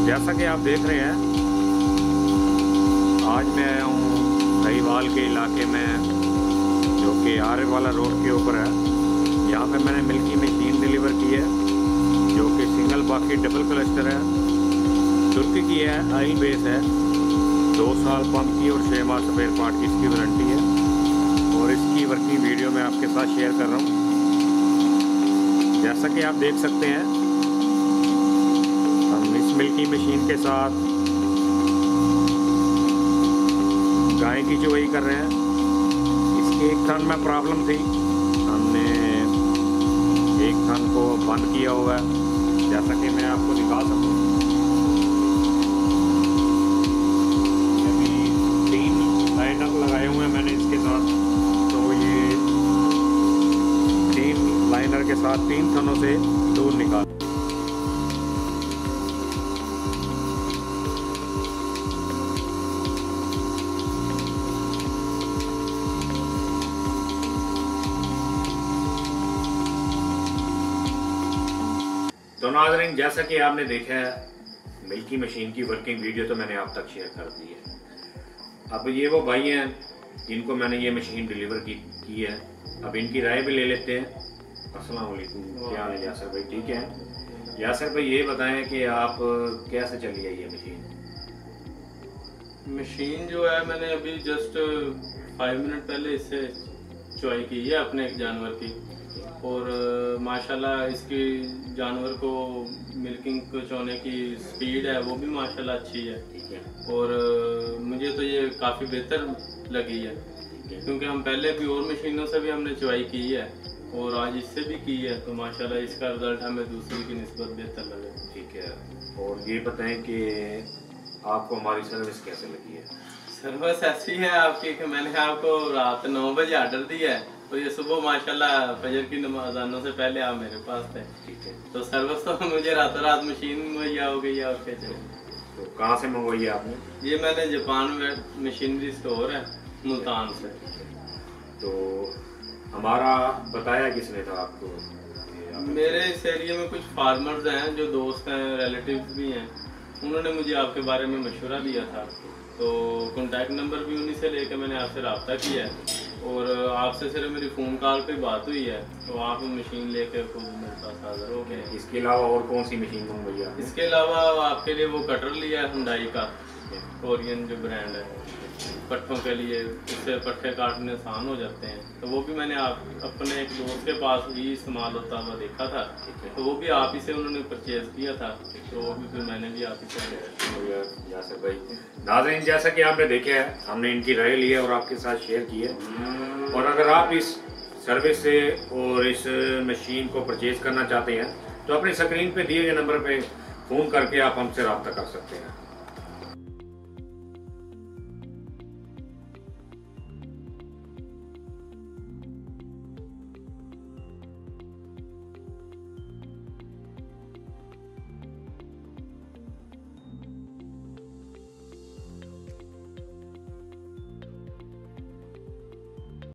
जैसा कि आप देख रहे हैं, आज मैं आया हूँ दहीवाल के इलाके में, जो कि आरे वाला रोड के ऊपर है। यहाँ पे मैंने मिल्की मशीन डिलीवर की है, जो कि सिंगल बाकी डबल क्लस्टर है, तुर्की की है, ऑयल बेस है, 2 साल पंप की और 6 माह स्पेयर पार्ट की इसकी वारंटी है। और इसकी वर्किंग वीडियो मैं आपके साथ शेयर कर रहा हूँ। जैसा कि आप देख सकते हैं, हम इस मिल्की मशीन के साथ गाय की चुवाई कर रहे हैं। इसके एक थन में प्रॉब्लम थी, हमने एक थन को बंद किया हुआ है, जैसा कि मैं आपको दिखा सकूँ। अभी 3 लाइनर लगाए हुए हैं मैंने इसके साथ, तो ये 3 लाइनर के साथ 3 थनों से दूर निकाल। तो नाज़रीन, जैसा कि आपने देखा है, मिल्की मशीन की वर्किंग वीडियो तो मैंने आप तक शेयर कर दी है। अब ये वो भाई हैं जिनको मैंने ये मशीन डिलीवर की है। अब इनकी राय भी ले लेते हैं। अस्सलाम वालेकुम, क्या हाल है यासर भाई? ठीक है यासर भाई, ये बताएं कि आप कैसे चली है ये मशीन जो है, मैंने अभी जस्ट 5 मिनट पहले इससे चुवाई की है अपने एक जानवर की, और माशाल्लाह इसकी जानवर को मिल्किंग को चोने की स्पीड है वो भी माशाल्लाह अच्छी है। ठीक है। और मुझे तो ये काफ़ी बेहतर लगी है, क्योंकि हम पहले भी और मशीनों से भी हमने चुवाई की है और आज इससे भी की है, तो माशाल्लाह इसका रिजल्ट हमें दूसरी की निस्बत बेहतर लगे। ठीक है। और ये बताएं कि आपको हमारी सर्विस कैसे लगी है? सर्विस ऐसी है आपकी कि मैंने आपको रात 9 बजे ऑर्डर दिया है और ये सुबह माशाल्लाह फजर की अज़ानों से पहले आप मेरे पास थे। ठीक है। तो सर्विस तो मुझे रातों रात मशीन मुहैया हो गई है। और कैसे? तो कहाँ से मंगवाई है आपने? ये मैंने जापान में मशीनरी स्टोर है मुल्तान से। तो हमारा बताया किसने था आपको? मेरे इस एरिया में कुछ फार्मर्स हैं जो दोस्त हैं, रिलेटिव्स भी हैं, उन्होंने मुझे आपके बारे में मशवरा दिया था, तो कॉन्टैक्ट नंबर भी उन्हीं से लेकर मैंने आपसे रब्ता किया है। और आपसे सिर्फ मेरी फ़ोन कॉल पे बात हुई है, तो आप मशीन लेकर खुद मेरे पास हाजिर हो गए। इसके अलावा और कौन सी मशीन मंगवाई है? इसके अलावा आपके लिए वो कटर लिया है हुंडई का, कोरियन जो ब्रांड है, पट्टों के लिए, इससे पट्टे काटने आसान हो जाते हैं। तो वो भी मैंने आप अपने एक दोस्त के पास ही इस्तेमाल होता हुआ देखा था, तो वो भी आप ही से उन्होंने परचेज किया था, तो वो भी फिर मैंने भी आप ही से। यासर भाई, नाज़रीन, जैसा कि आपने देखा है, हमने इनकी राय ली है और आपके साथ शेयर की है। और अगर आप इस सर्विस से और इस मशीन को परचेज करना चाहते हैं, तो अपनी स्क्रीन पे दिए गए नंबर पे फ़ोन करके आप हमसे रब्ता कर सकते हैं।